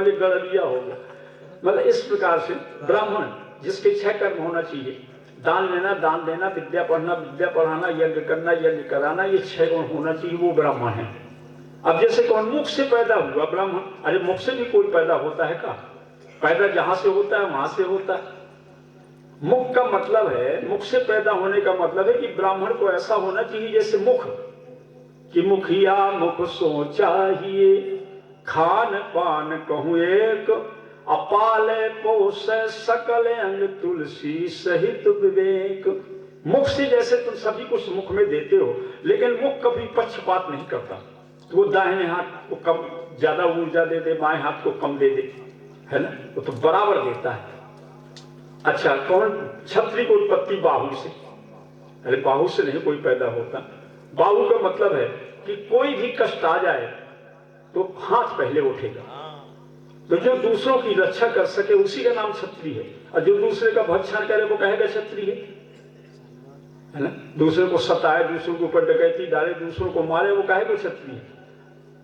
गड़बिया हो गया। मतलब इस प्रकार से ब्राह्मण जिसके 6 कर्म होना चाहिए, दान लेना, दान देना, विद्या पढ़ना, विद्या पढ़ाना, यज्ञ करना, यज्ञ कराना, ये 6 गुण होना चाहिए, वो ब्राह्मण है। अब जैसे कौन मुख से पैदा हुआ ब्राह्मण, अरे मुख से भी कोई पैदा होता है का? पैदा जहां से होता है वहां से होता है। मुख का मतलब है, मुख से पैदा होने का मतलब है कि ब्राह्मण को ऐसा होना चाहिए जैसे मुख, कि मुखिया मुख सो चाहिए, खान पान कहूँ एक, अपाले पोसे सकल अंग तुलसी सहित विवेक। मुख से जैसे तुम सभी कुछ मुख में देते हो, लेकिन मुख कभी पक्षपात नहीं करता। वो दाहिने हाथ को कम ज्यादा ऊर्जा दे दे, बाएं हाथ को कम दे दे, है ना, वो तो बराबर देता है। अच्छा, कौन? छत्री की उत्पत्ति बाहु से। अरे बाहु से नहीं कोई पैदा होता। बाहु का मतलब है कि कोई भी कष्ट आ जाए तो हाथ पहले उठेगा। तो जो दूसरों की रक्षा कर सके उसी का नाम क्षत्रिय है, और जो दूसरे का भक्षण करे वो कहेगा क्षत्रिय है ना। दूसरे को सताए, दूसरों के ऊपर डकैती डाले, दूसरों को मारे, वो कहेगा क्षत्रिय।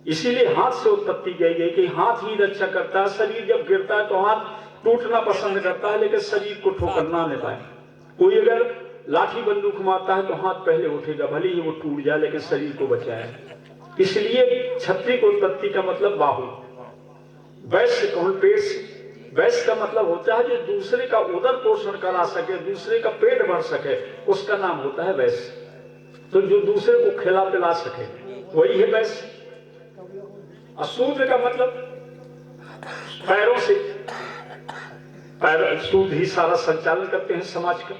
इसीलिए हाथ से उत्पत्ति की गई कि हाथ ही रक्षा करता है। शरीर जब गिरता है तो हाथ टूटना पसंद करता है, लेकिन शरीर को ठोकर ना ले पाए। कोई अगर लाठी बंदूक मारता है तो हाथ पहले उठेगा, भले ही वो टूट जाए लेकिन शरीर को बचाए। इसलिए क्षत्रिय को उत्पत्ति का मतलब बाहु। वैश्य कौन? पेट से। वैश्य का मतलब होता है जो दूसरे का उदर पोषण करा सके, दूसरे का पेट भर सके, उसका नाम होता है वैश्य। तो जो दूसरे को खिला पिला सके वही है वैश्य। अशूद्र का मतलब पैरों से, पैर शूद्र ही सारा संचालन करते हैं समाज का।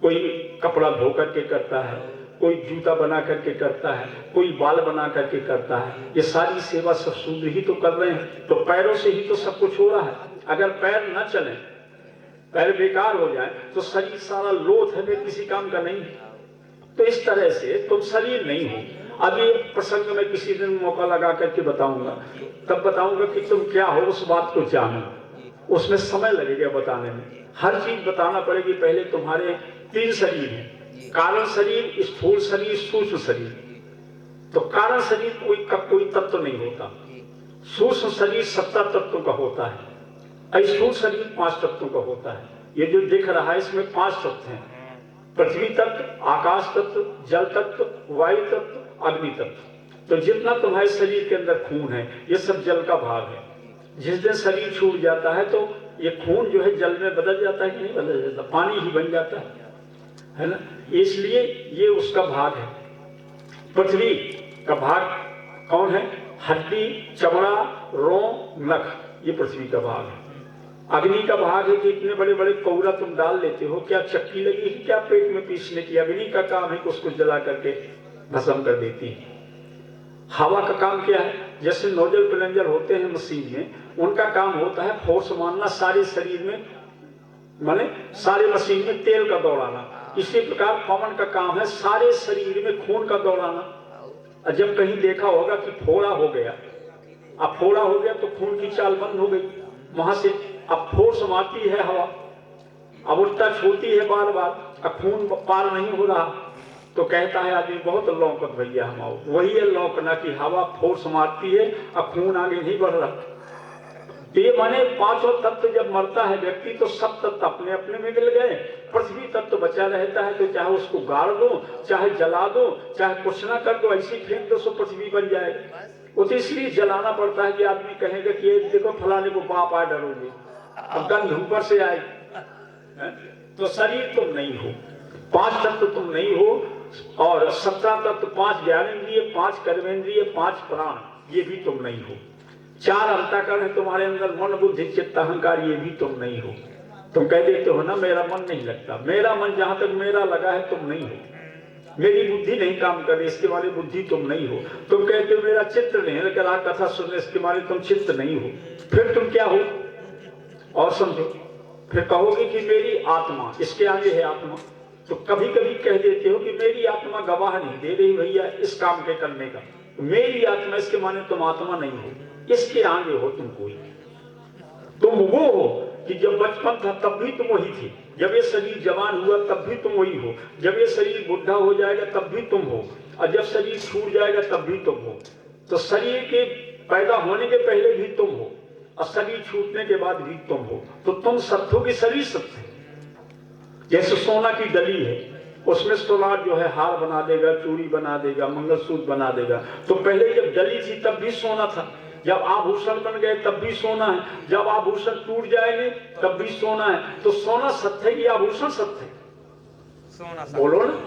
कोई कपड़ा धो करके करता है, कोई जूता बना करके करता है, कोई बाल बना करके करता है। ये सारी सेवा सब शूद्र ही तो कर रहे हैं। तो पैरों से ही तो सब कुछ हो रहा है। अगर पैर न चले, पैर बेकार हो जाए, तो शरीर सारा लोथ है, किसी काम का नहीं है। तो इस तरह से तुम शरीर नहीं हो। अब ये प्रसंग में किसी दिन मौका लगा करके बताऊंगा, तब बताऊंगा कि तुम क्या हो, उस बात को जानो। उसमें समय लगेगा बताने में, हर चीज बताना पड़ेगी। पहले तुम्हारे 3 शरीर हैं, कारण शरीर, स्थूल शरीर, सूक्ष्म शरीर। तो कारण शरीर कोई तत्व नहीं होता। सूक्ष्म शरीर 7 तत्वों का होता है, स्थूल शरीर 5 तत्वों का होता है। ये जो दिख रहा है इसमें 5 तत्व हैं, पृथ्वी तत्व, आकाश तत्व, जल तत्व, वायु तत्व, अग्नि तत्व। तो जितना तुम्हारे शरीर के अंदर खून है ये सब जल का भाग है। जिस दिन शरीर छूट जाता है तो ये खून जो है जल में बदल जाता है कि नहीं बदल जाता? पानी ही बन जाता है ना। इसलिए ये उसका भाग है। पृथ्वी का भाग कौन है? हड्डी, चमड़ा, रोम, नख, ये पृथ्वी का भाग है। अग्नि का भाग है कि इतने बड़े बड़े कौरा तुम डाल लेते हो, क्या चक्की लगी है क्या पेट में पीसने की? अग्नि का काम है कि उसको जला करके भस्म कर देती है। हवा का काम क्या है? जैसे नोजल प्लंजर होते हैं मशीन में, उनका काम होता है फोर्स मारना सारे शरीर में, माने सारे मशीन में तेल का दौड़ाना। इसी प्रकार पवन का काम है सारे शरीर में खून का दौड़ाना। जब कहीं देखा होगा कि फोड़ा हो गया, अब फोड़ा हो गया तो खून की चाल बंद हो गई वहां से। अब फोर्स मारती है हवा, अब उल्टा छोड़ती है बार बार, अब खून पार नहीं हो रहा, तो कहता है आदमी बहुत लौकत भैया हम आओ। वही है लौकना की हवा फोर्स मारती है, अब खून आगे नहीं बढ़ रहा। तो ये माने 5 तत्व जब मरता है व्यक्ति तो सब तत्व अपने अपने में मिल गए। पृथ्वी तत्व बचा रहता है, तो चाहे उसको गाड़ दो, चाहे जला दो, चाहे कुछ ना कर दो, ऐसी फेंक दो, सो पृथ्वी बन जाएगी। वो तो इसलिए जलाना पड़ता है कि आदमी कहेगा कि ये देखो फलाने को बाप आए डरोगे, अब गंध ऊपर से आएगी। तो शरीर तुम नहीं हो, 5 तत्व तुम नहीं हो, और 17 तत्व, 5 ज्ञानेंद्रिय, 5 कर्मेंद्रिय, 5 प्राण, ये भी तुम नहीं हो। 4 अंतःकरण है तुम्हारे अंदर, मन बुद्धि चित्त अहंकार, ये भी तुम नहीं हो। तुम कह देते हो ना मेरा मन नहीं लगता, मेरा मन जहां तक मेरा लगा है तुम नहीं हो। मेरी बुद्धि नहीं काम कर रही, इसके वाले बुद्धि तुम नहीं हो। तुम कहते हो मेरा चित्र नहीं है, लेकिन आप कथा सुनने इसके वाले तुम चित्त नहीं हो। फिर तुम क्या हो? और समझो, फिर कहोगे कि मेरी आत्मा, इसके आगे है आत्मा। तो कभी कभी कह देते हो कि मेरी आत्मा गवाह नहीं दे रही भैया इस काम के करने का। मेरी आत्मा, इसके माने तुम आत्मा नहीं हो, इसके आगे हो तुम कोई। तुम वो हो कि जब बचपन था तब भी तुम वही थे, जब ये शरीर जवान हुआ तब भी तुम वही हो, जब ये शरीर बुढ़ा हो जाएगा तब भी तुम हो, और जब शरीर छूट जाएगा तब भी तुम हो। तो शरीर के पैदा होने के पहले भी तुम हो, और शरीर छूटने के बाद भी तुम हो, तो तुम सत्य हो कि शरीर सत्य है। जैसे सोना की डली है, उसमें सोनार जो है हार बना देगा, चूड़ी बना देगा, मंगलसूत्र बना देगा। तो पहले जब डली थी तब भी सोना था, जब आभूषण बन गए तब भी सोना है, जब आभूषण टूट जाएंगे तब भी सोना है। तो सोना सत्य है कि आभूषण सत्य है? सोना बोलो ना,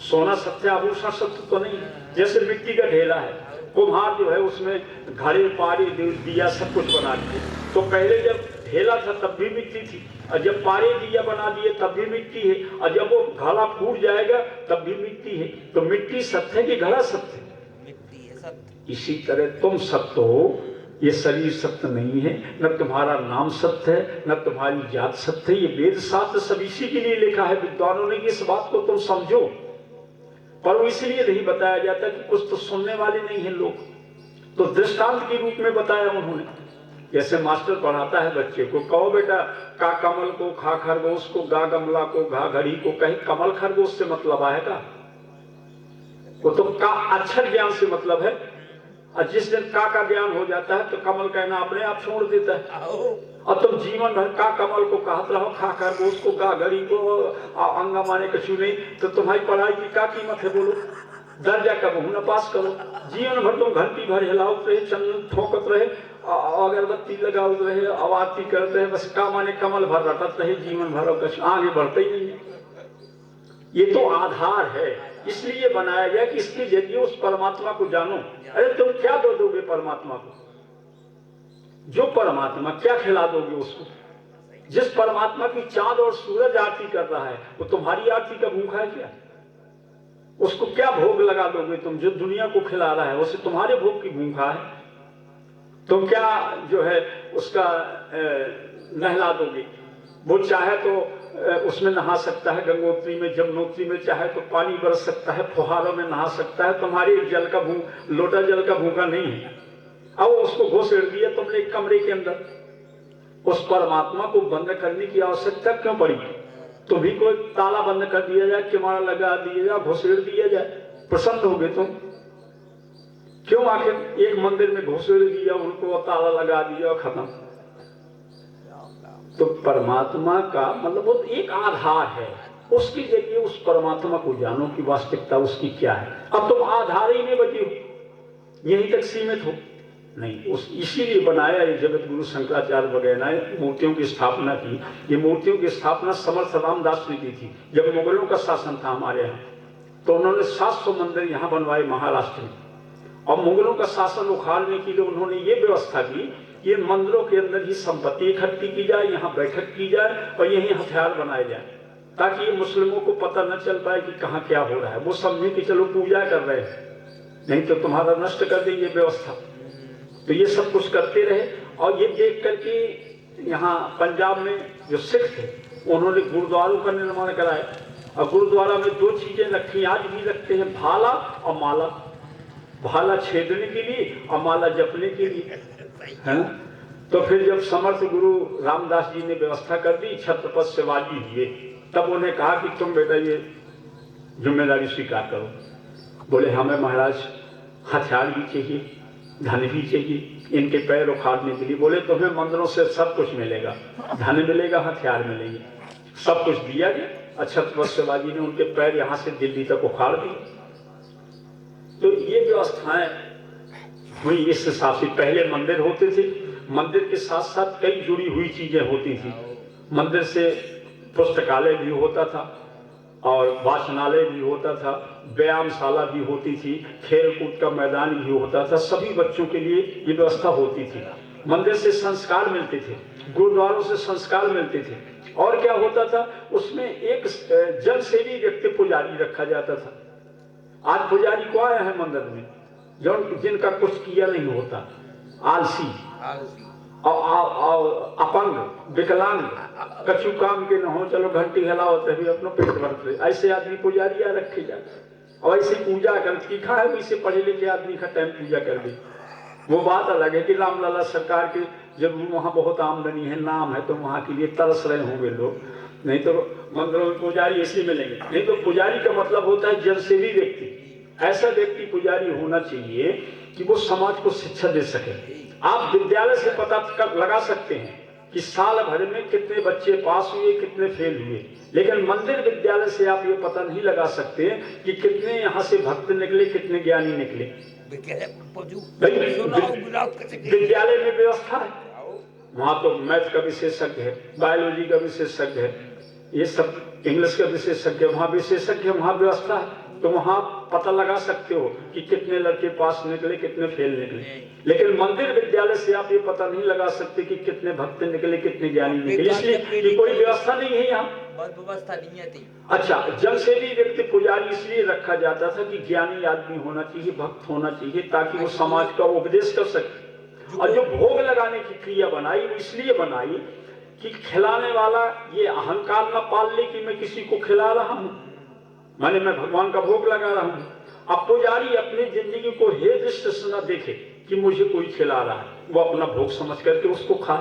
सोना सत्य, आभूषण सत्य तो नहीं है। जैसे मिट्टी का ढेला है, कुम्हार जो है उसमें घड़े पारे दिया सब कुछ बना दिए। तो पहले जब ढेला था तब भी मिट्टी थी, और जब पारे दिया बना दिए तब भी मिट्टी है, और जब वो घड़ा फूट जाएगा तब भी मिट्टी है। तो मिट्टी सत्य है कि घड़ा सत्य है? मिट्टी है सत्य। इसी तरह तुम सत्य हो, ये शरीर सत्य नहीं है, न तुम्हारा नाम सत्य है, न तुम्हारी जात सत्य है। ये वेद शास्त्र सब इसी के लिए लिखा है विद्वानों ने, इस बात को तुम समझो। पर वो इसलिए नहीं बताया जाता कि कुछ तो सुनने वाले नहीं है लोग, तो दृष्टांत के रूप में बताया उन्होंने। जैसे मास्टर पढ़ाता है बच्चे को, कहो बेटा का कमल को, खा खरगोश को, गा गमला को, घा घड़ी को, कहीं कमल खरगोश से मतलब आएगा? वो तो का अक्षर ज्ञान से मतलब है, और जिस दिन का ज्ञान हो जाता है तो कमल कहना अपने आप छोड़ देता है। और तुम जीवन भर का कमल को कहते रहो, खा खरगोश को, गा घड़ी को, अंगा माने कछु नहीं, तो तुम्हारी पढ़ाई की क्या कीमत है? बोलो, दर्जा कब न पास करो। जीवन भर तुम घंटी भर हिलाओ रहे, चंदन ठोकत रहे, अगरबत्ती लगाओ रहे, आवाती करते रहे, बस का माने कमल भर रटत रहे जीवन भर, कुछ आगे बढ़ते ही नहीं है। ये तो आधार है, इसलिए बनाया गया कि इसके जरिए उस परमात्मा को जानो। अरे तुम क्या दो दोगे परमात्मा को? जो परमात्मा, क्या खिला दोगे उसको? जिस परमात्मा की चांद और सूरज आरती कर रहा है, वो तुम्हारी आरती का भूखा है क्या? उसको क्या भोग लगा दोगे तुम? जो दुनिया को खिला रहा है उसे तुम्हारे भोग की भूखा है, तुम क्या जो है उसका नहला दोगे? वो चाहे तो उसमें नहा सकता है, गंगोत्री में, जमुनोत्री में, चाहे तो पानी बरस सकता है, फुहारों में नहा सकता है। तुम्हारे जल का लोटा जल का भूखा नहीं है। अब उसको घोषेड़ दिया तुमने एक कमरे के अंदर, उस परमात्मा को बंद करने की आवश्यकता क्यों पड़ी? तुम्ही को ताला बंद कर दिया जाए, किवाड़ लगा दिया जाए, घोषेड़ दिया जाए, प्रसन्न हो गए तुम? क्यों आखिर एक मंदिर में घोषेड़ दिया उनको, ताला लगा दिया, खत्म। तो परमात्मा का मतलब वो एक आधार है, उसके जरिए उस परमात्मा को जानो कि वास्तविकता उसकी क्या है। अब तुम आधार ही में बचे हो, यहीं तक सीमित हो नहीं। उस इसीलिए बनाया ये जगत गुरु शंकराचार्य वगैरह ने मूर्तियों की स्थापना की। ये मूर्तियों की स्थापना समर्थ रामदास ने की थी। जब मुगलों का शासन था हमारे यहाँ, तो उन्होंने 700 मंदिर यहाँ बनवाए महाराष्ट्र में, और मुगलों का शासन उखाड़ने के लिए उन्होंने ये व्यवस्था की, ये मंदिरों के अंदर ही संपत्ति इकट्ठी की जाए, यहाँ बैठक की जाए और यही हथियार बनाए जाए, ताकि ये मुस्लिमों को पता न चल पाए कि कहाँ क्या हो रहा है। वो समझे कि चलो पूजा कर रहे हैं, नहीं तो तुम्हारा नष्ट कर देंगे व्यवस्था। तो ये सब कुछ करते रहे, और ये देख करके यहाँ पंजाब में जो सिख थे उन्होंने गुरुद्वारों का निर्माण कराया, और गुरुद्वारा में 2 चीजें रखी, आज भी रखते हैं, भाला और माला। भाला छेदने के लिए और माला जपने के लिए है। तो फिर जब समर्थ गुरु रामदास जी ने व्यवस्था कर दी, छत्रपति शिवाजी हुए, तब उन्हें कहा कि तुम बेटा ये जिम्मेदारी स्वीकार करो। बोले हमें महाराज हथियार भी चाहिए, धन भी चाहिए, इनके पैर उखाड़ने के लिए। बोले तुम्हें मंदिरों से सब कुछ मिलेगा, धन मिलेगा, हथियार मिलेंगे, सब कुछ दिया गया। छत्रपति शिवाजी ने उनके पैर यहाँ से दिल्ली तक उखाड़ दिए। तो ये व्यवस्थाएं हुई इस हिसाब से। पहले मंदिर होते थे, मंदिर के साथ साथ कई जुड़ी हुई चीजें होती थी। मंदिर से पुस्तकालय भी होता था, और वाचनालय भी होता था, व्यायामशाला भी होती थी, खेल कूद का मैदान भी होता था, सभी बच्चों के लिए ये व्यवस्था होती थी। मंदिर से संस्कार मिलते थे, गुरुद्वारों से संस्कार मिलते थे। और क्या होता था उसमें, एक जन सेवी व्यक्ति पुजारी रखा जाता था। आज पुजारी को आया है मंदिर में जो जिनका कुछ किया नहीं होता, आलसी और अपंग, विकलांग, कछु काम के न हो, चलो घंटी हिलाओ तभी अपना पेट भरते, ऐसे आदमी पुजारियां रखे जाते। और ऐसे पूजा कर तीखा है, इसे पढ़े लिखे आदमी का टाइम पूजा कर दी। वो बात अलग है कि रामलला सरकार के जब वहाँ बहुत आमदनी है, नाम है, तो वहाँ के लिए तरस रहे होंगे लोग, नहीं तो मंदिरों में पुजारी ऐसे मिलेंगे। नहीं तो पुजारी का मतलब होता है जनसेवी व्यक्ति। ऐसा व्यक्ति पुजारी होना चाहिए कि वो समाज को शिक्षा दे सके। आप विद्यालय से पता लगा सकते हैं कि साल भर में कितने बच्चे पास हुए, कितने फेल हुए, लेकिन मंदिर विद्यालय से आप ये पता नहीं लगा सकते कि कितने यहाँ से भक्त निकले, कितने ज्ञानी निकले। विद्यालय में व्यवस्था है, वहां तो मैथ का विशेषज्ञ है, बायोलॉजी का विशेषज्ञ है, ये सब इंग्लिश का विशेषज्ञ, वहां विशेषज्ञ, वहां व्यवस्था है, तो वहां पता लगा सकते हो कि कितने लड़के पास निकले, कितने फेल निकले। लेकिन मंदिर विद्यालय से आप ये पता नहीं लगा सकते कि कितने भक्त निकले, कितने ज्ञानी निकले, इसलिए कि कोई व्यवस्था नहीं है यहाँ, व्यवस्था नहीं है। अच्छा, जन से भी व्यक्ति पुजारी इसलिए रखा जाता था कि ज्ञानी आदमी होना चाहिए, भक्त होना चाहिए, ताकि वो समाज का उपदेश कर सके। और जो भोग लगाने की क्रिया बनाई वो इसलिए बनाई कि खिलाने वाला ये अहंकार न पाल ले कि मैं किसी को खिला रहा हूं, माने मैं भगवान का भोग लगा रहा हूं। अब पुजारी अपनी जिंदगी को हे दृष्टि से न देखे कि मुझे कोई खिला रहा है, वो अपना भोग समझ करके उसको खा,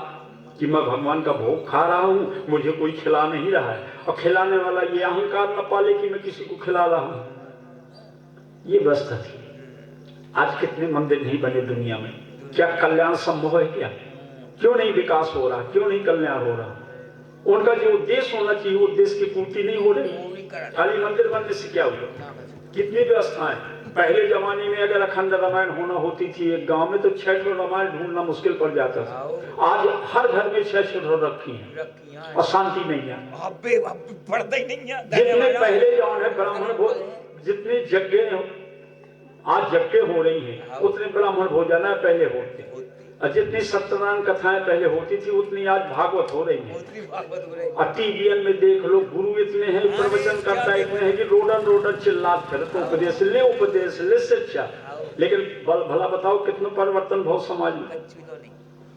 कि मैं भगवान का भोग खा रहा हूं, मुझे कोई खिला नहीं रहा है। और खिलाने वाला ये अहंकार न पाले कि मैं किसी को खिला रहा हूं। ये व्यवस्था थी। आज कितने मंदिर नहीं बने दुनिया में, क्या कल्याण संभव है? क्या क्यों नहीं विकास हो रहा, क्यों नहीं कल्याण हो रहा? उनका जो उद्देश्य होना चाहिए, उद्देश्य की पूर्ति नहीं हो रही। खाली मंदिर बनने से क्या हुआ? कितनी व्यवस्थाएं। पहले जमाने में अगर अखंड रामायण होना होती थी एक गांव में, तो 6 रामायण ढूंढना मुश्किल पड़ जाता था। आज हर घर में 6 रखी हैं और शांति नहीं है, जितने पहले जो है ब्राह्मण भोज, जितने यज्ञ आज यज्ञ हो रही हैं, उतने ब्राह्मण भोजन पहले होते, और जितनी सत्यनारायण कथाएं पहले होती थी उतनी आज भागवत हो रही है। और टीवीएन में देख लो, गुरु इतने हैं, प्रवचन करता इतने हैं कि रोडन चिल्लात फिरते, उपदेश ले शिक्षा। लेकिन भला बताओ कितना परिवर्तन भाव समाज में।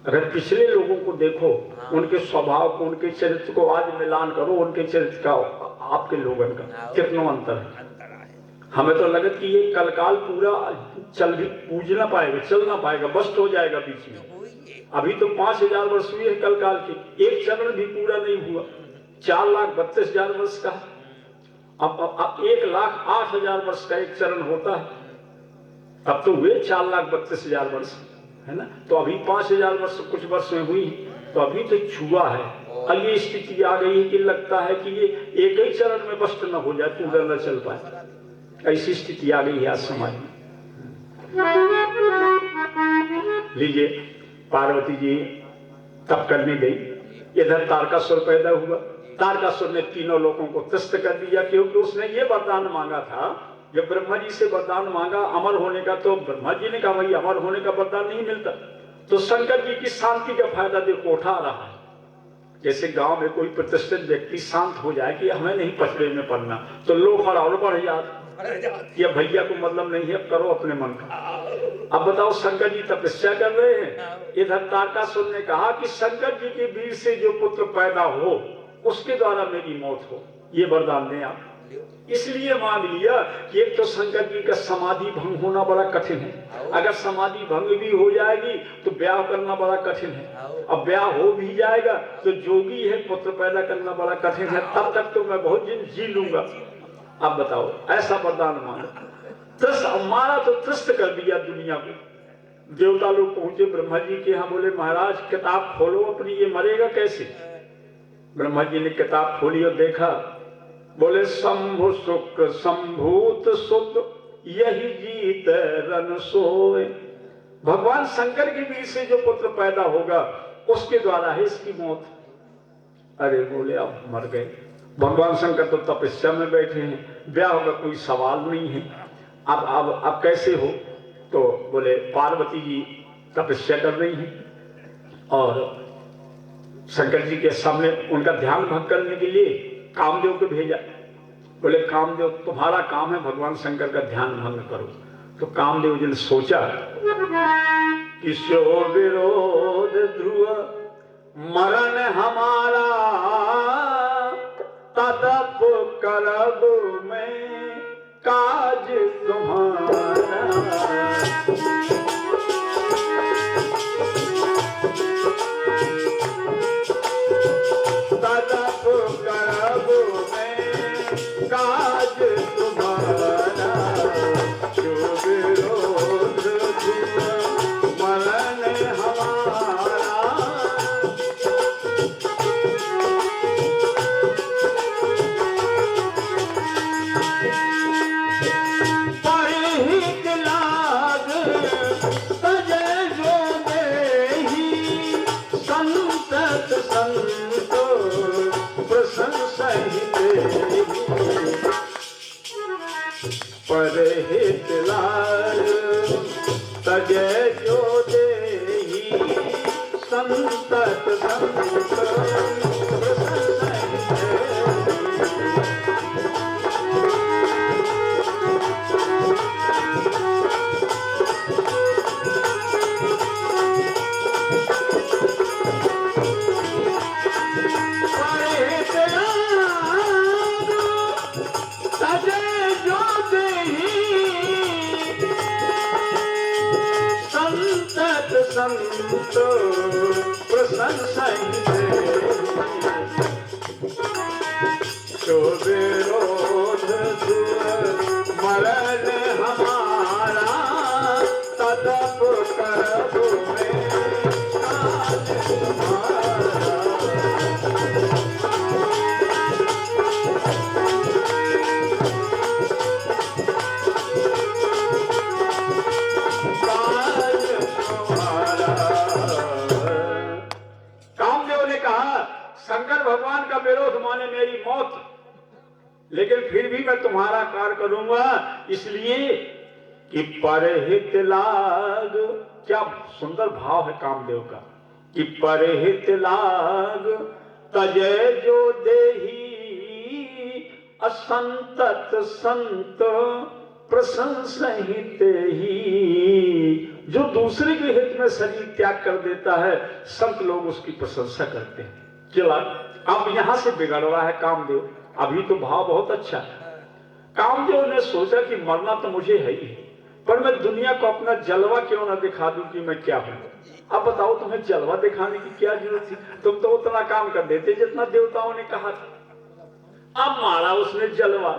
अगर पिछले लोगों को देखो, उनके स्वभाव को, उनके चरित्र को आज मिलान करो, उनके चरित्र का आपके लोगों का कितना अंतर है। हमें तो लगे कि ये कलकाल पूरा चल ना पाएगा, बस्ट हो जाएगा बीच में। अभी तो 5000 वर्ष हुए हैं कलकाल के, एक चरण भी पूरा नहीं हुआ। 4,32,000 वर्ष का, अब 1,08,000 वर्ष का एक चरण होता है, अब तो हुए 4,32,000 वर्ष, है ना? तो अभी 5,000 वर्ष कुछ वर्ष में हुई, तो अभी तो छुआ है। और ये स्थिति आ गई है कि लगता है कि ये एक ही चरण में बस्ट न हो जाए, पूरा न चल पाए। ऐसी स्थिति आ गई है आज समाज में। लीजिए, पार्वती जी तप करने गई, इधर तारकासुर पैदा हुआ। तारकासुर ने तीनों लोगों को त्रस्त कर दिया, क्योंकि उसने ये वरदान मांगा था, जब ब्रह्मा जी से वरदान मांगा अमर होने का, तो ब्रह्मा जी ने कहा भाई अमर होने का वरदान नहीं मिलता। तो शंकर जी की शांति का फायदा देखो उठा रहा है। जैसे गांव में कोई प्रतिष्ठित व्यक्ति शांत हो जाए कि हमें नहीं पचड़े में पड़ना, तो लोग और बढ़ जाते, या भैया को मतलब नहीं है, करो अपने मन का। अब बताओ, शंकर जी तपस्या कर रहे हैं, इधर तारकासुर ने कहा कि शंकर जी के वीर से जो पुत्र पैदा हो उसके द्वारा मेरी मौत हो, ये वरदान दें आप। इसलिए मान लिया कि एक तो शंकर जी का समाधि भंग होना बड़ा कठिन है, अगर समाधि भंग भी हो जाएगी तो ब्याह करना बड़ा कठिन है, अब ब्याह हो भी जाएगा तो जोगी है, पुत्र पैदा करना बड़ा कठिन है, तब तक तो मैं बहुत दिन जी लूंगा। अब बताओ, ऐसा वरदान मांगा, मारा तो त्रस्त कर दिया दुनिया को। देवता लोग पहुंचे ब्रह्मा जी के यहाँ, बोले महाराज किताब खोलो अपनी, ये मरेगा कैसे? ब्रह्मा जी ने किताब खोली और देखा, बोले शंभु शुक्र संभूत शुद्ध यही जीत रन सोए। भगवान शंकर के बीच से जो पुत्र पैदा होगा उसके द्वारा है इसकी मौत। अरे बोले अब मर गए। भगवान शंकर तो तपस्या में बैठे हैं, ब्याह का कोई सवाल नहीं है, अब कैसे हो? तो बोले पार्वती जी तपस्या कर रही हैं और शंकर जी के सामने उनका ध्यान भंग करने के लिए कामदेव को भेजा। बोले कामदेव तुम्हारा काम है भगवान शंकर का ध्यान भंग करो। तो कामदेव जी ने सोचा कि सो विरोध ध्रुव मरण हमारा, तदप करब मैं काज तुम्हारा। तदप करब मैं काज तुम्हारा, जो विरोध संतत संत संत प्रशंसा तो विरोध मरण हमारा तदप करब में शंकर भगवान का विरोध माने मेरी मौत, लेकिन फिर भी मैं तुम्हारा कार्य करूंगा, इसलिए कि परहित लाग। क्या सुंदर भाव है कामदेव का कि परहित लाग तजय जो देही असंतत संत प्रशंसित ही। जो दूसरे के हित में शरीर त्याग कर देता है, संत लोग उसकी प्रशंसा करते हैं। चला अब यहां से बिगड़ रहा है कामदेव। अभी तो भाव बहुत अच्छा है। कामदेव ने सोचा कि मरना तो मुझे है ही, पर मैं दुनिया को अपना जलवा क्यों ना दिखा दूं कि मैं क्या हूं। अब बताओ तुम्हें जलवा दिखाने की क्या जरूरत थी? तुम तो उतना काम कर देते जितना देवताओं ने कहा था। अब मारा उसने जलवा,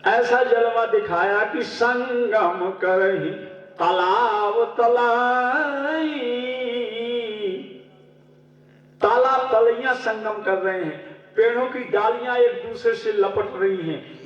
ऐसा जलवा दिखाया कि संगम करही तालाब तलाई। तालाब तलैया संगम कर रहे हैं, पेड़ों की डालियां एक दूसरे से लपट रही हैं।